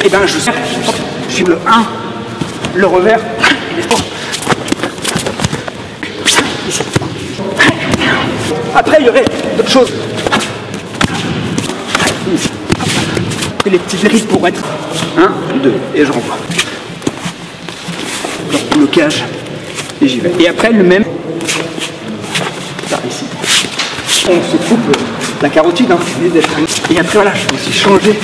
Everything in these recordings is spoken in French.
et ben je suis le 1, le revers, ici. Après il y aurait d'autres choses. Ici. Et les petits dérives pour être 1, 2, et je renvoie. Blocage, et j'y vais. Et après le même, par ici. On se coupe la carotide, hein. Et après voilà, je peux aussi changer.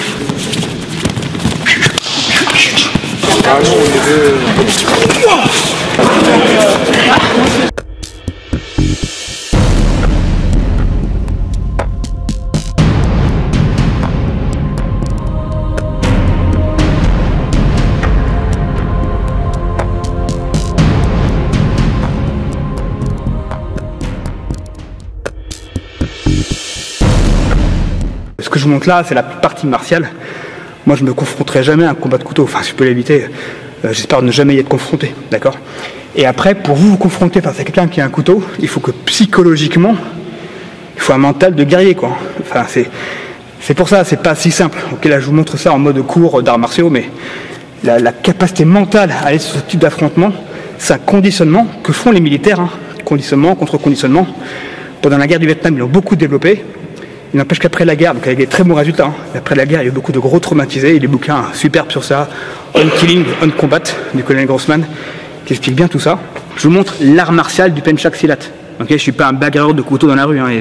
Ce que je vous montre là, c'est la partie martiale. Moi, je ne me confronterai jamais à un combat de couteau. Enfin, si je peux l'éviter, j'espère ne jamais y être confronté. D'accord? Et après, pour vous confronter face à quelqu'un qui a un couteau, il faut que psychologiquement, il faut un mental de guerrier, quoi. Enfin, c'est pour ça, c'est pas si simple. Ok, là, je vous montre ça en mode cours d'arts martiaux, mais la capacité mentale à aller sur ce type d'affrontement, c'est un conditionnement que font les militaires. Hein. Conditionnement, contre-conditionnement. Pendant la guerre du Vietnam, ils l'ont beaucoup développé. Il n'empêche qu'après la guerre, donc avec des très bons résultats, hein. Après la guerre, il y a eu beaucoup de gros traumatisés, il y a des bouquins superbes sur ça, On Killing, On Combat, du colonel Grossman, qui explique bien tout ça. Je vous montre l'art martial du Pencak Silat. Okay, je ne suis pas un bagarreur de couteau dans la rue, hein, et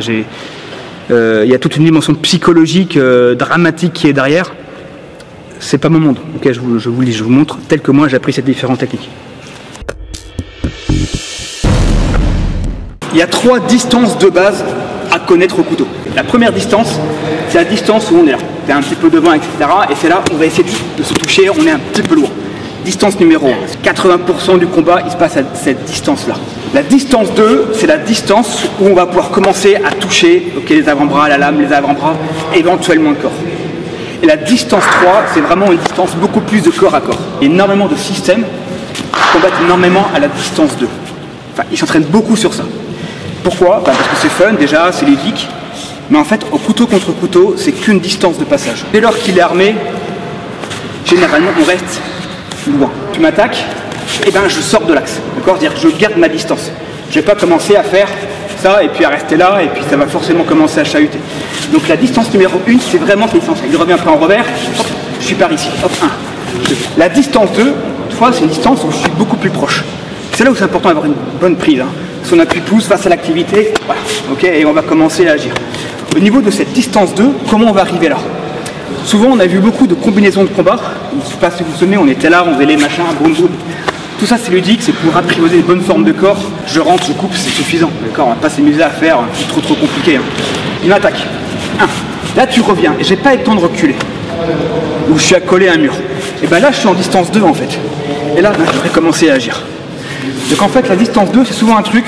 il y a toute une dimension psychologique, dramatique qui est derrière. C'est pas mon monde. Okay, je vous montre tel que moi j'appris ces différentes techniques. Il y a 3 distances de base à connaître au couteau. La première distance, c'est la distance où on est là. C'est un petit peu devant, etc. Et c'est là où on va essayer de se toucher, on est un petit peu loin. Distance numéro 1. 80% du combat, il se passe à cette distance-là. La distance 2, c'est la distance où on va pouvoir commencer à toucher les avant-bras, la lame, les avant-bras, éventuellement le corps. Et la distance 3, c'est vraiment une distance beaucoup plus de corps à corps. Il y a énormément de systèmes qui combattent énormément à la distance 2. Enfin, ils s'entraînent beaucoup sur ça. Pourquoi? Parce que c'est fun déjà, c'est ludique. Mais en fait, au couteau contre couteau, c'est qu'une distance de passage. Dès lors qu'il est armé, généralement, on reste loin. Tu m'attaques, et ben je sors de l'axe. D'accord? C'est-à-dire que je garde ma distance. Je ne vais pas commencer à faire ça et puis à rester là, et puis ça va forcément commencer à chahuter. Donc la distance numéro 1, c'est vraiment cette distance. Il revient après en revers, hop, je suis par ici. Hop, 1, 2. La distance 2, toutefois, c'est une distance où je suis beaucoup plus proche. C'est là où c'est important d'avoir une bonne prise. Hein. Son appui-pouce face à l'activité, voilà, ok, et on va commencer à agir. Au niveau de cette distance 2, comment on va arriver là? Souvent, on a vu beaucoup de combinaisons de combat. Je ne sais pas si vous vous souvenez, on était là, on faisait les machins, boum boum. Tout ça, c'est ludique, c'est pour apprivoiser les bonnes formes de corps. Je rentre, je coupe, c'est suffisant. D'accord, on va pas s'amuser à faire, c'est trop compliqué. Hein. Une attaque. 1. Là, tu reviens, et j'ai pas eu le temps de reculer. Ou je suis accolé à un mur. Et bien là, je suis en distance 2 en fait. Et là, je devrais commencer à agir. Donc en fait, la distance 2, c'est souvent un truc,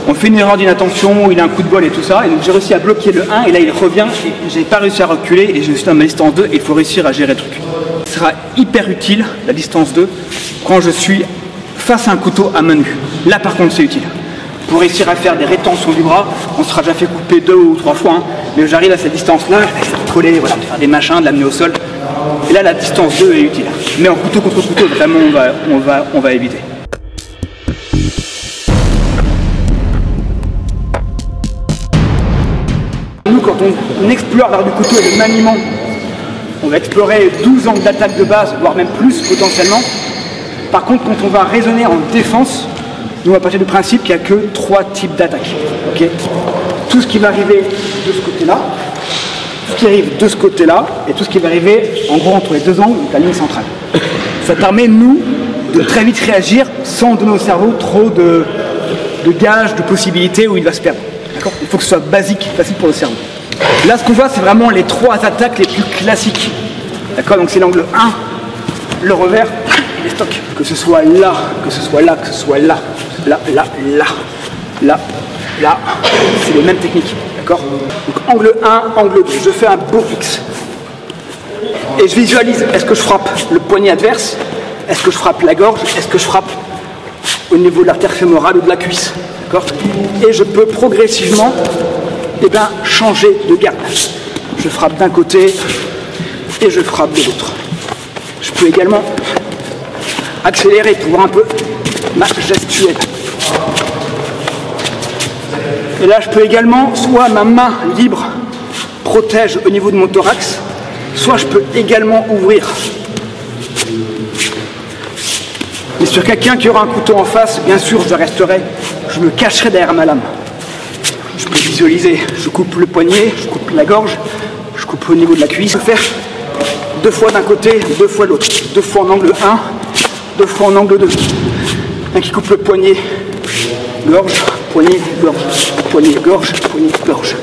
on fait une erreur d'inattention, il a un coup de bol et tout ça, et donc j'ai réussi à bloquer le 1, et là il revient, et j'ai pas réussi à reculer, et je suis dans ma distance 2, et il faut réussir à gérer le truc. Ce sera hyper utile, la distance 2, quand je suis face à un couteau à main nue. Là par contre, c'est utile. Pour réussir à faire des rétentions du bras, on se sera déjà fait couper 2 ou 3 fois, hein, mais j'arrive à cette distance-là, je vais essayer de coller, voilà, de faire des machins, de l'amener au sol, et là la distance 2 est utile. Mais en couteau contre couteau, vraiment, on va éviter. Nous, quand on explore l'art du couteau et le maniement, on va explorer 12 angles d'attaque de base, voire même plus potentiellement. Par contre, quand on va raisonner en défense, nous on va partir du principe qu'il n'y a que 3 types d'attaques. Okay, tout ce qui va arriver de ce côté-là, tout ce qui arrive de ce côté-là, et tout ce qui va arriver en gros entre les 2 angles, donc la ligne centrale. Ça permet, nous, de très vite réagir sans donner au cerveau trop de gages, de possibilités où il va se perdre. Il faut que ce soit basique, facile pour le cerveau. Là, ce qu'on voit, c'est vraiment les 3 attaques les plus classiques. D'accord? Donc c'est l'angle 1, le revers et les stocks. Que ce soit là, que ce soit là, que ce soit là, là, là, là, là, là. C'est les mêmes techniques. D'accord? Donc angle 1, angle 2. Je fais un beau X. Et je visualise, est-ce que je frappe le poignet adverse? Est-ce que je frappe la gorge? Est-ce que je frappe au niveau de l'artère fémorale ou de la cuisse? Et je peux progressivement changer de garde. Je frappe d'un côté et je frappe de l'autre. Je peux également accélérer pour voir un peu ma gestuelle. Et là, je peux également, soit ma main libre protège au niveau de mon thorax, soit je peux également ouvrir. Mais sur quelqu'un qui aura un couteau en face, bien sûr, je me cacherai derrière ma lame. Je peux visualiser, je coupe le poignet, je coupe la gorge, je coupe au niveau de la cuisse. Je peux faire 2 fois d'un côté, 2 fois de l'autre. 2 fois en angle 1, 2 fois en angle 2. Un qui coupe le poignet, gorge, poignet, gorge, poignet, gorge, poignet, gorge.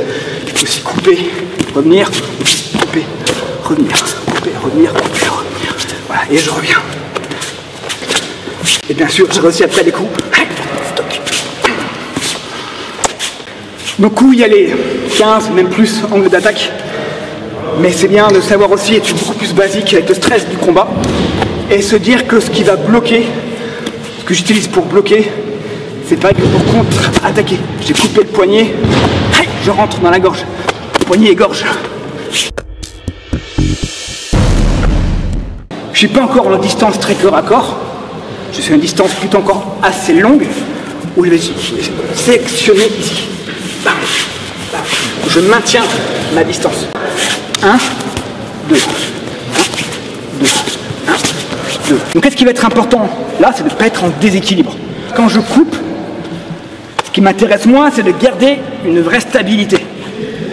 Je peux aussi couper, revenir, couper, revenir, couper, revenir, couper, revenir. Voilà, et je reviens. Et bien sûr, je réussis après les coups. Stock. Donc il y a les 15, même plus, angles d'attaque. Mais c'est bien de savoir aussi être beaucoup plus basique avec le stress du combat. Et se dire que ce qui va bloquer, ce que j'utilise pour bloquer, c'est pas que pour contre-attaquer. J'ai coupé le poignet, je rentre dans la gorge. Poignet et gorge. Je suis pas encore en distance très corps à corps. Je suis à une distance plutôt encore assez longue où je vais sélectionner ici. Bam, bam. Je maintiens ma distance. 1, 2, 1, 2, 1, 2. Donc qu'est-ce qui va être important là, c'est de ne pas être en déséquilibre. Quand je coupe, ce qui m'intéresse moi, c'est de garder une vraie stabilité.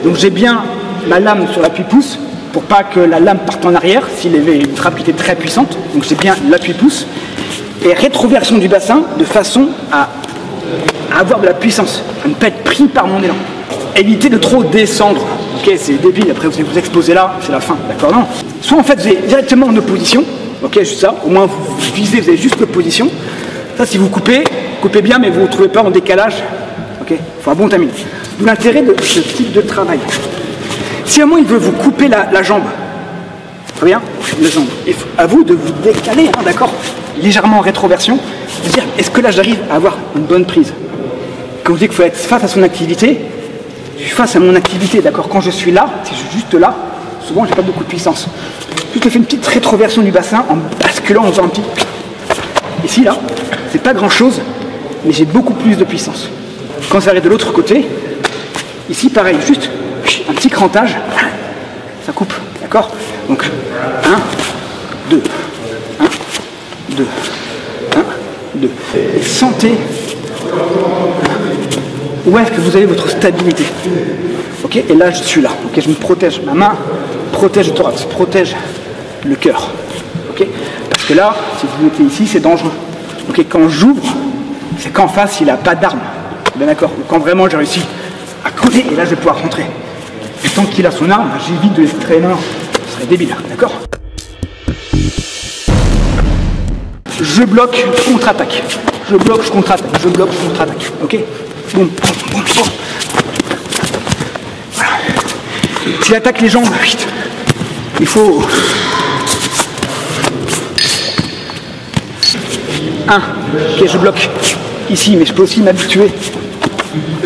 Donc j'ai bien ma lame sur l'appui-pouce pour pas que la lame parte en arrière s'il y avait une frappe qui était très puissante. Donc j'ai bien l'appui-pouce. Et rétroversion du bassin de façon à avoir de la puissance, à ne pas être pris par mon élan. Évitez de trop descendre. Ok, c'est débile, après vous allez vous exploser là, c'est la fin, d'accord? Non. Soit en fait vous êtes directement en opposition, ok, juste ça, au moins vous visez, vous avez juste l'opposition. Ça, si vous coupez, coupez bien, mais vous ne vous trouvez pas en décalage, ok? Il faut un bon timing. D'où l'intérêt de ce type de travail. Si à moi il veut vous couper la jambe, très bien, la jambe, et à vous de vous décaler, hein, d'accord? Légèrement en rétroversion, de dire est-ce que là j'arrive à avoir une bonne prise? Quand je dis qu'il faut être face à son activité, je suis face à mon activité, d'accord? Quand je suis là, si je suis juste là, souvent j'ai pas beaucoup de puissance. Je te fais une petite rétroversion du bassin en basculant, en faisant un petit. Ici là, c'est pas grand chose, mais j'ai beaucoup plus de puissance. Quand ça arrive de l'autre côté, ici pareil, juste un petit crantage, ça coupe, d'accord? Donc 1, 2, 1, 2, 1, 2. Et sentez où est-ce que vous avez votre stabilité. Ok, et là je suis là. Ok, je me protège. Ma main protège le thorax, protège le cœur. Ok, parce que là, si vous mettez ici, c'est dangereux. Ok, quand j'ouvre, c'est qu'en face il n'a pas d'arme. Bien d'accord. Quand vraiment j'ai réussi à coller, et là je vais pouvoir rentrer. Et tant qu'il a son arme, j'évite de les foutre les mains. Ce serait débile, d'accord? Je bloque, je contre-attaque. Je bloque, je contre-attaque. Je bloque, je contre-attaque. Ok? Boum, boum, boum, boum. Voilà. S'il attaque les jambes, vite. Il faut... 1. Ok, je bloque ici, mais je peux aussi m'habituer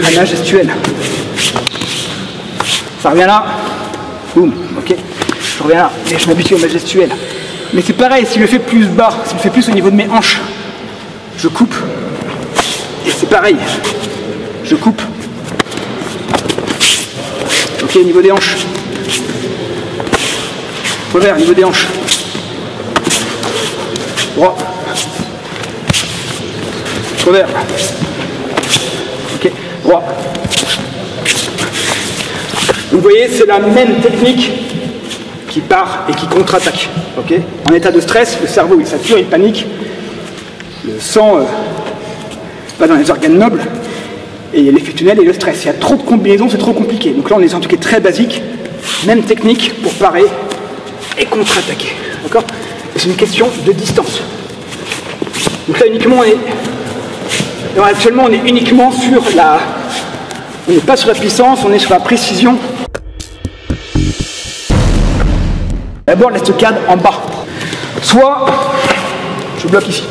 à la gestuelle. Ça revient là. Boum, ok. Je reviens là, et je m'habitue à ma gestuelle. Mais c'est pareil, s'il le fait plus bas, s'il le fait plus au niveau de mes hanches, je coupe. Et c'est pareil, je coupe. Ok, au niveau des hanches. Revers, au niveau des hanches. Droit. Revers. Ok, droit. Vous voyez, c'est la même technique qui part et qui contre-attaque. Okay, en état de stress, le cerveau il sature, il panique, le sang va dans les organes nobles, et il y a l'effet tunnel et le stress. Il y a trop de combinaisons, c'est trop compliqué. Donc là on est en tout cas très basique, même technique pour parer et contre-attaquer. D'accord? C'est une question de distance. Donc là uniquement on est... Alors, actuellement on est uniquement sur la... On n'est pas sur la puissance, on est sur la précision. D'abord l'estocade en bas. Soit je bloque ici.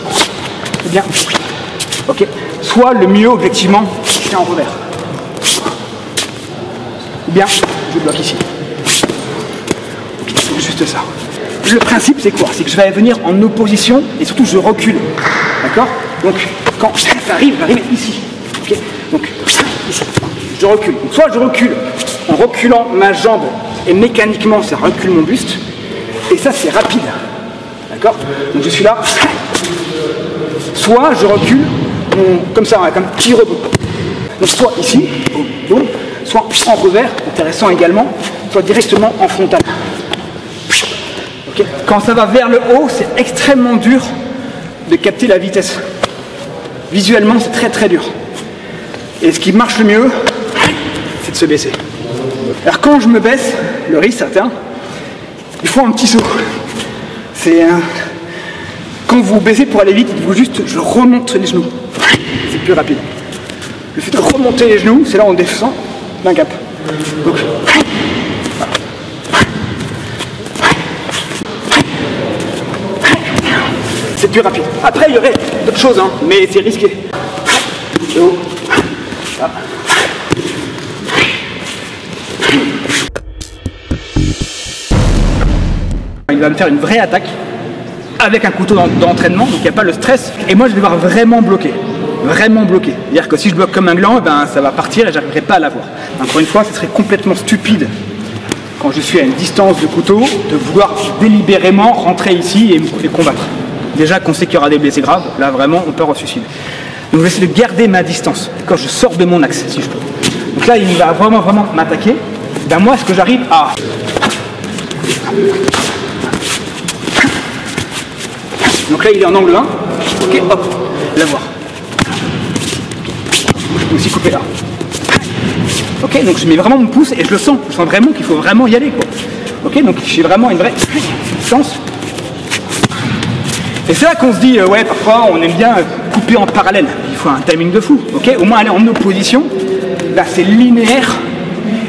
C'est bien. Ok. Soit le mieux objectivement, c'est en revers. Ou bien je bloque ici. Ok, c'est juste ça. le principe c'est quoi? C'est que je vais venir en opposition et surtout je recule. D'accord? Donc quand ça arrive, j'arrive ici. Okay, donc ici, je recule. Donc, soit je recule en reculant ma jambe et mécaniquement ça recule mon buste. Et ça c'est rapide. D'accord? Donc je suis là. Soit je recule comme ça, avec un petit rebond. Donc soit ici, boum, soit en revers, intéressant également, soit directement en frontal. Okay. Quand ça va vers le haut, c'est extrêmement dur de capter la vitesse. Visuellement, c'est très très dur. Et ce qui marche le mieux, c'est de se baisser. Alors quand je me baisse, le risque certain, il faut un petit saut. C'est quand vous baissez pour aller vite, il faut juste, je remonte les genoux. C'est plus rapide. Le fait de remonter les genoux, c'est là où on descend d'un cap. Donc, c'est plus rapide. Après, il y aurait d'autres choses, hein, mais c'est risqué. Il va me faire une vraie attaque avec un couteau d'entraînement, donc il n'y a pas le stress. Et moi, je vais devoir vraiment bloquer. Vraiment bloqué. C'est-à-dire que si je bloque comme un gland, ben, ça va partir et j'arriverai pas à l'avoir. Encore une fois, ce serait complètement stupide, quand je suis à une distance de couteau, de vouloir délibérément rentrer ici et combattre. Déjà qu'on sait qu'il y aura des blessés graves, là vraiment on part au suicide. Donc je vais essayer de garder ma distance quand je sors de mon axe, si je peux. Donc là, il va vraiment m'attaquer. Ben moi, est-ce que j'arrive à... Donc là, il est en angle 1. Ok, hop, l'avoir. Je peux aussi couper là. Ok, donc je mets vraiment mon pouce et je sens vraiment qu'il faut vraiment y aller, quoi. Ok, donc j'ai vraiment une vraie distance. Et c'est là qu'on se dit, ouais, parfois on aime bien couper en parallèle. Il faut un timing de fou, ok. Au moins aller en opposition, là c'est linéaire.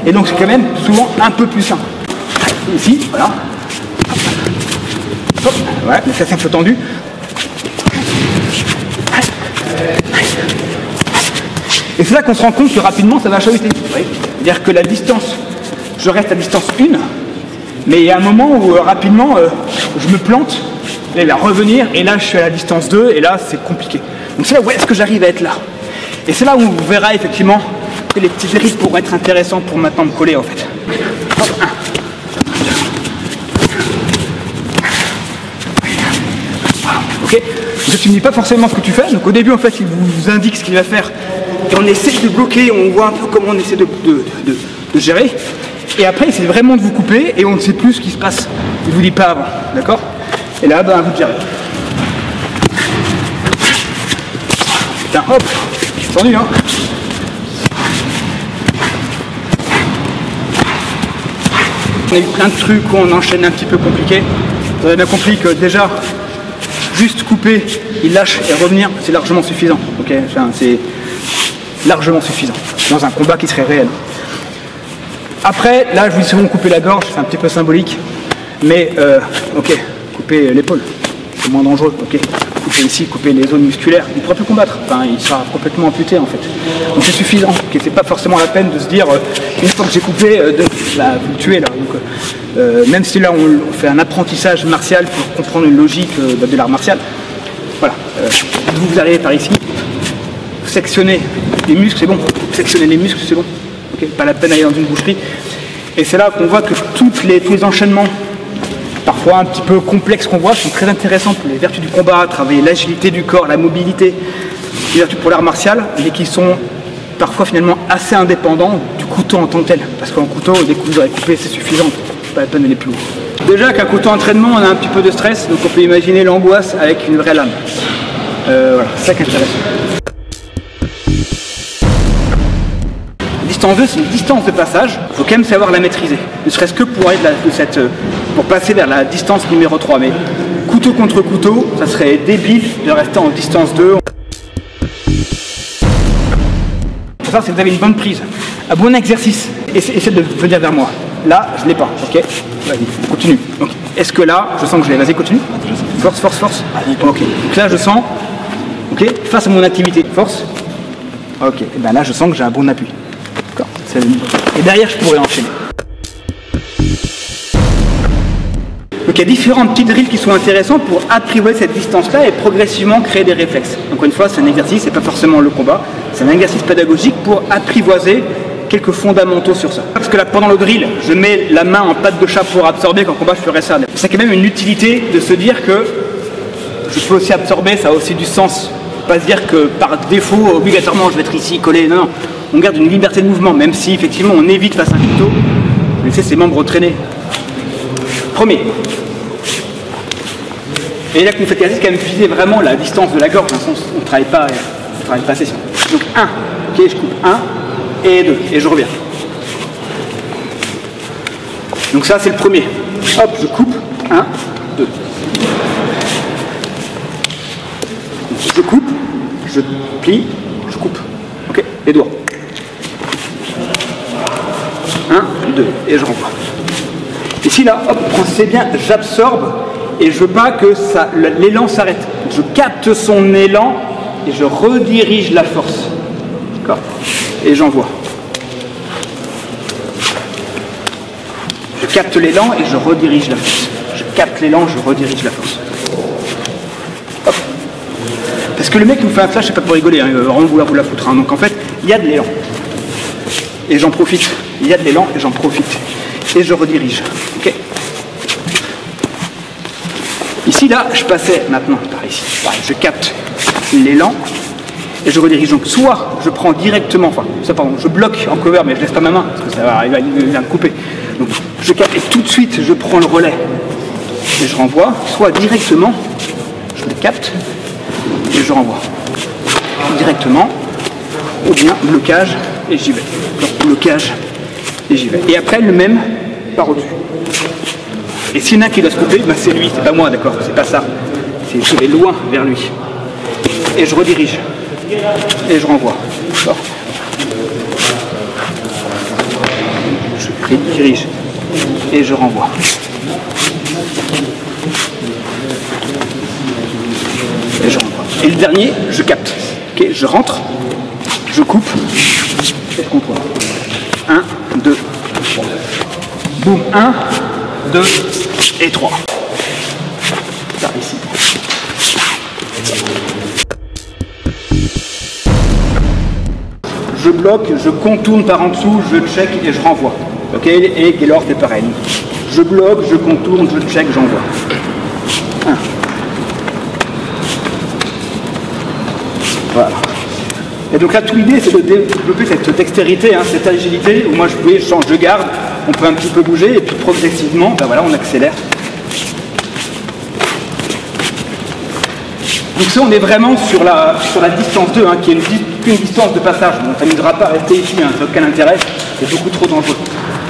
Et donc c'est quand même souvent un peu plus simple. Ici, voilà. Hop, ouais, mais ça c'est un peu tendu. Et c'est là qu'on se rend compte que rapidement ça va chahuter. C'est-à-dire que la distance, je reste à distance 1, mais il y a un moment où rapidement je me plante, là il va revenir, et là je suis à la distance 2, et là c'est compliqué. Donc c'est là où est-ce que j'arrive à être là. Et c'est là où on verra effectivement que les petits dérives pourront être intéressants pour maintenant me coller en fait. Hop, 1. Ok, donc tu ne dis pas forcément ce que tu fais, donc au début en fait il vous indique ce qu'il va faire. Et on essaie de bloquer, on voit un peu comment on essaie de gérer. Et après, c'est vraiment de vous couper et on ne sait plus ce qui se passe. Il ne vous dit pas avant, d'accord? Et là, ben, à vous de gérer. Putain, hop, tendu, hein? On a eu plein de trucs où on enchaîne un petit peu compliqué. Vous avez bien compris que déjà, juste couper, il lâche et revenir, c'est largement suffisant. Ok, enfin, c'est largement suffisant dans un combat qui serait réel. Après, là, je vous dis souvent couper la gorge, c'est un petit peu symbolique, mais ok, couper l'épaule, c'est moins dangereux, ok. Couper ici, couper les zones musculaires, il ne pourra plus combattre, enfin, il sera complètement amputé en fait. Donc c'est suffisant, ok, c'est pas forcément la peine de se dire, une fois que j'ai coupé, bah, vous le tuez là. Donc, même si là on fait un apprentissage martial pour comprendre une logique de l'art martial, voilà, vous arrivez par ici, vous sectionnez les muscles, c'est bon, sectionner les muscles, c'est bon. Okay, pas la peine d'aller dans une boucherie. Et c'est là qu'on voit que tous les enchaînements, parfois un petit peu complexes qu'on voit, sont très intéressants pour les vertus du combat, travailler l'agilité du corps, la mobilité, les vertus pour l'art martial, mais qui sont parfois finalement assez indépendants du couteau en tant que tel. Parce qu'en couteau, dès que vous aurez coupé, c'est suffisant, pas la peine d'aller plus loin. Déjà qu'un couteau entraînement, on a un petit peu de stress, donc on peut imaginer l'angoisse avec une vraie lame. Voilà, c'est ça qui est intéressant. Distance 2, c'est une distance de passage, il faut quand même savoir la maîtriser, ne serait-ce que pour aller pour passer vers la distance numéro 3. Mais couteau contre couteau, ça serait débile de rester en distance 2. Pour ça, c'est que vous avez une bonne prise, un bon exercice, essayez de venir vers moi. Là, je ne l'ai pas, ok? Vas-y, continue. Donc, est-ce que là, je sens que je l'ai? Vas-y, continue. Force, force, force. Ok, donc là, je sens, ok, face à mon activité, force. Ok, et bien là, je sens que j'ai un bon appui. Et derrière, je pourrais enchaîner. Donc il y a différents petits drills qui sont intéressants pour apprivoiser cette distance-là et progressivement créer des réflexes. Encore une fois, c'est un exercice, c'est pas forcément le combat, c'est un exercice pédagogique pour apprivoiser quelques fondamentaux sur ça. Parce que là, pendant le drill, je mets la main en patte de chat pour absorber, qu'en combat, je ferais ça. C'est quand même une utilité de se dire que je peux aussi absorber, ça a aussi du sens. Pas se dire que par défaut, obligatoirement, je vais être ici, collé. Non, non. On garde une liberté de mouvement, même si effectivement on évite face à un couteau de laisser ses membres traîner. Premier. Et là que vous faites exercice, quand même viser vraiment la distance de la gorge, dans le sens on ne travaille pas session. Donc 1, ok, je coupe 1 et 2, et je reviens. Donc ça c'est le premier. Hop, je coupe 1, 2. Je coupe, je plie, je coupe. Ok, les doigts. 1, 2, et je renvoie. Ici là, hop, pensez bien, j'absorbe et je veux pas que l'élan s'arrête. Je capte son élan et je redirige la force. D'accord ? Et j'envoie. Je capte l'élan et je redirige la force. Je capte l'élan, je redirige la force. Hop. Parce que le mec qui vous fait un flash, c'est pas pour rigoler, hein, il va vraiment vouloir vous la foutre. Hein. Donc en fait, il y a de l'élan. Et j'en profite. Il y a de l'élan et j'en profite. Et je redirige. Ok. Ici, là, je passais maintenant par ici. Pareil, je capte l'élan et je redirige. Donc, soit je prends directement, enfin, ça, pardon, je bloque en cover, mais je laisse pas ma main parce que ça va arriver, il va me couper. Donc, je capte et tout de suite, je prends le relais et je renvoie. Soit directement, je le capte et je renvoie. Directement, ou bien blocage et j'y vais. Donc, blocage et j'y vais. Et après, le même par au-dessus. Et s'il y en a un qui doit se couper, ben c'est lui, c'est pas moi, d'accord, c'est pas ça. Je vais loin vers lui. Et je redirige. Et je renvoie. Je redirige. Et je renvoie. Et je renvoie. Et le dernier, je capte. Ok, je rentre, je coupe, et je contrôle. 1, 2, 3. Boum, 1, 2 et 3. Par ici. Je bloque, je contourne par en dessous, je check et je renvoie. Ok, et Gaylord c'est pareil. Je bloque, je contourne, je check, j'envoie. 1. Voilà. Et donc là, toute l'idée, c'est de développer cette dextérité, hein, cette agilité, où moi je change de garde, on peut un petit peu bouger, et puis progressivement, ben voilà, on accélère. Donc ça, on est vraiment sur la distance 2, hein, qui est une distance de passage. On ne s'amusera pas à rester ici, hein, ça n'a aucun intérêt, c'est beaucoup trop dangereux.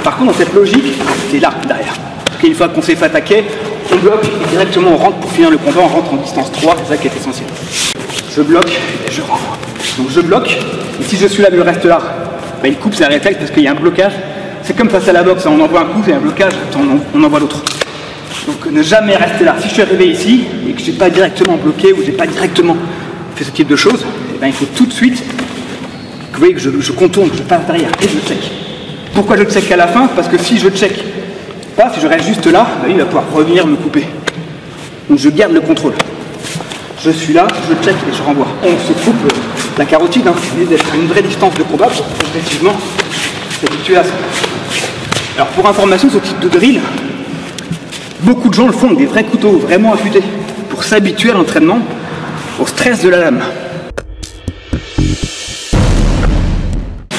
Par contre, dans cette logique, c'est là, derrière. Okay, une fois qu'on s'est fait attaquer, on bloque, et directement on rentre pour finir le combat, on rentre en distance 3, c'est ça qui est essentiel. Je bloque, et je renvoie. Donc je bloque, et si je suis là, mais le reste là, ben, il coupe, c'est un réflexe parce qu'il y a un blocage. C'est comme face à la boxe, on envoie un coup, c'est un blocage, on envoie l'autre. Donc ne jamais rester là. Si je suis arrivé ici et que je n'ai pas directement bloqué ou je n'ai pas directement fait ce type de choses, eh ben, il faut tout de suite que vous voyez que je contourne, que je passe derrière et je check. Pourquoi je check à la fin? Parce que si je check pas, si je reste juste là, ben, il va pouvoir revenir me couper. Donc je garde le contrôle. Je suis là, je check et je renvoie. On se coupe la carotide, hein, c'est d'être à une vraie distance de combat pour progressivement s'habituer à ça. Alors pour information, ce type de drill, beaucoup de gens le font avec des vrais couteaux vraiment affûtés pour s'habituer à l'entraînement, au stress de la lame.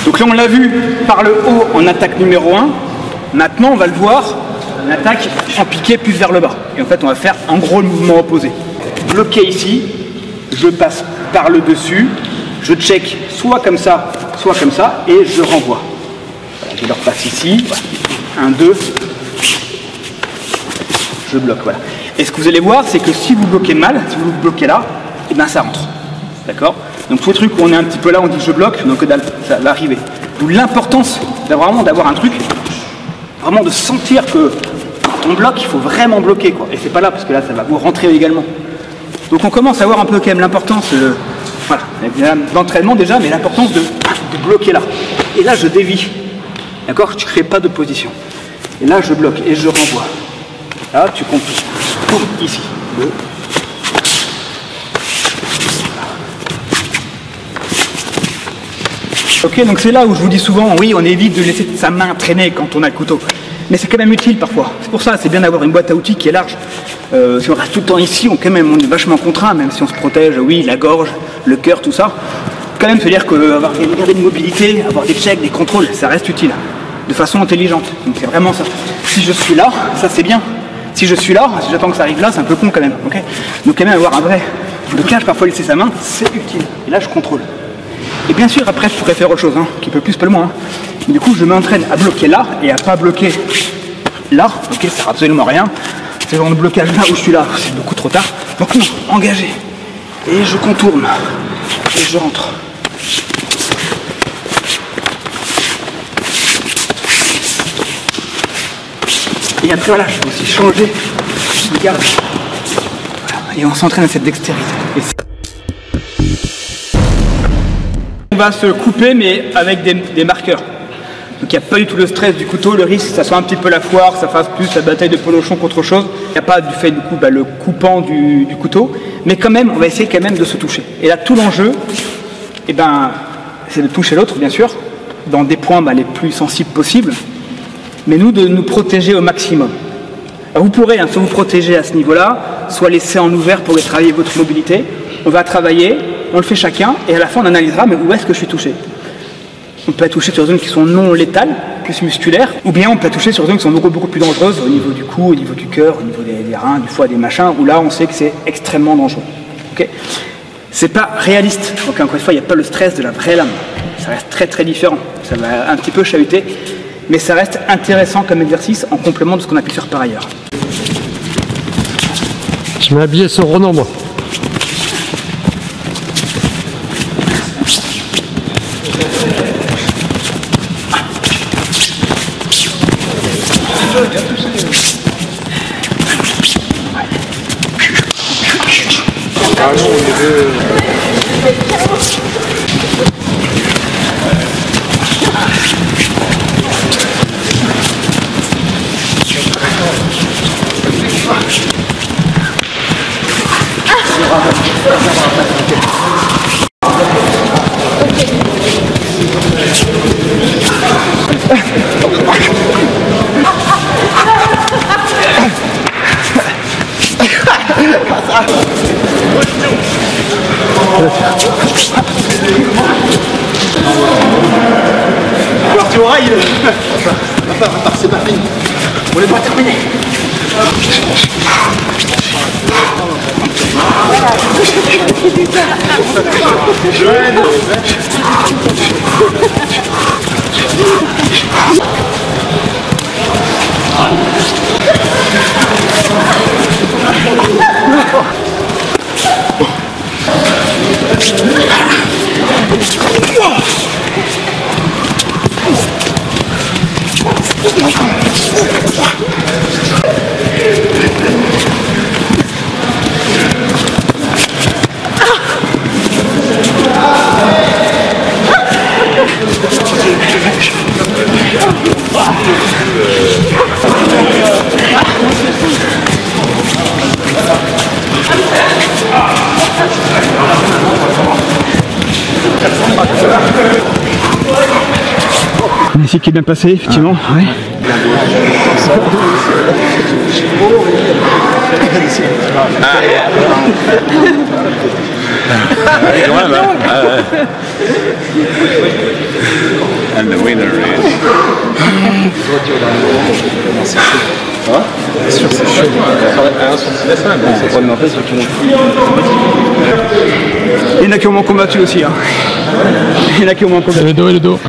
Donc là on l'a vu par le haut en attaque numéro 1, maintenant on va le voir en attaque en piqué plus vers le bas. Et en fait on va faire en gros le mouvement opposé. Bloqué ici, je passe par le dessus, je check soit comme ça et je renvoie. Voilà, je leur passe ici, voilà. 1, 2, je bloque, voilà. Et ce que vous allez voir, c'est que si vous bloquez mal, si vous bloquez là, et ben ça rentre. D'accord? Donc tous les trucs où on est un petit peu là, on dit je bloque, donc ça va arriver. D'où l'importance d'avoir un truc, vraiment de sentir que quand on bloque, il faut vraiment bloquer, quoi. Et c'est pas là, parce que là, ça va vous rentrer également. Donc on commence à voir un peu quand même l'importance, voilà, l'entraînement déjà, mais l'importance de bloquer là. Et là, je dévie. D'accord? Je ne crée pas de position. Et là, je bloque et je renvoie. Là, tu comptes ici. 2. Ok, donc c'est là où je vous dis souvent, oui, on évite de laisser sa main traîner quand on a le couteau. Mais c'est quand même utile parfois. C'est pour ça, c'est bien d'avoir une boîte à outils qui est large. Si on reste tout le temps ici, on est vachement contraint, même si on se protège, oui, la gorge, le cœur, tout ça. Quand même se dire qu'avoir garder une mobilité, avoir des checks, des contrôles, ça reste utile. De façon intelligente. Donc c'est vraiment ça. Si je suis là, ça c'est bien. Si je suis là, si j'attends que ça arrive là, c'est un peu con quand même. Okay, donc quand même avoir un vrai blocage, parfois laisser sa main, c'est utile. Et là je contrôle. Et bien sûr après je pourrais faire autre chose, hein, qui peut plus, peut le moins. Hein. Mais du coup je m'entraîne à bloquer là et à pas bloquer là. Ok, ça sert absolument à rien. C'est le genre de blocage là où je suis là, c'est beaucoup trop tard. Donc non, engagé. Et je contourne. Et je rentre. Et après voilà, je peux aussi changer de garde. Voilà. Et on s'entraîne à cette dextérité. On va se couper mais avec des marqueurs. Donc il n'y a pas du tout le stress du couteau, le risque ça soit un petit peu la foire, ça fasse plus la bataille de polochon qu'autre chose. Il n'y a pas du fait du coup le coupant du couteau, mais quand même on va essayer quand même de se toucher. Et là tout l'enjeu, c'est de toucher l'autre bien sûr, dans des points les plus sensibles possibles. Mais nous, de nous protéger au maximum. Alors vous pourrez soit vous protéger à ce niveau-là, soit laisser en ouvert pour travailler votre mobilité. On va travailler, on le fait chacun, et à la fin on analysera, mais où est-ce que je suis touché? On peut être touché sur des zones qui sont non létales, plus musculaires, ou bien on peut être touché sur des zones qui sont beaucoup plus dangereuses, au niveau du cou, au niveau du cœur, au niveau des reins, du foie, des machins, où là on sait que c'est extrêmement dangereux. Okay, c'est pas réaliste, donc encore une fois il n'y a pas le stress de la vraie lame. Ça reste très très différent, ça va un petit peu chahuter. Mais ça reste intéressant comme exercice en complément de ce qu'on a pu faire par ailleurs. Je m'ai habillé sur Renan, moi. Alors tu auras, c'est pas fini. On n'est pas terminé. Un essai qui est bien passé, effectivement. Ouais. And the winner is... Il y en a qui ont moins combattu aussi. Hein. Il y en a qui ont moins combattu. Le dos et le dos.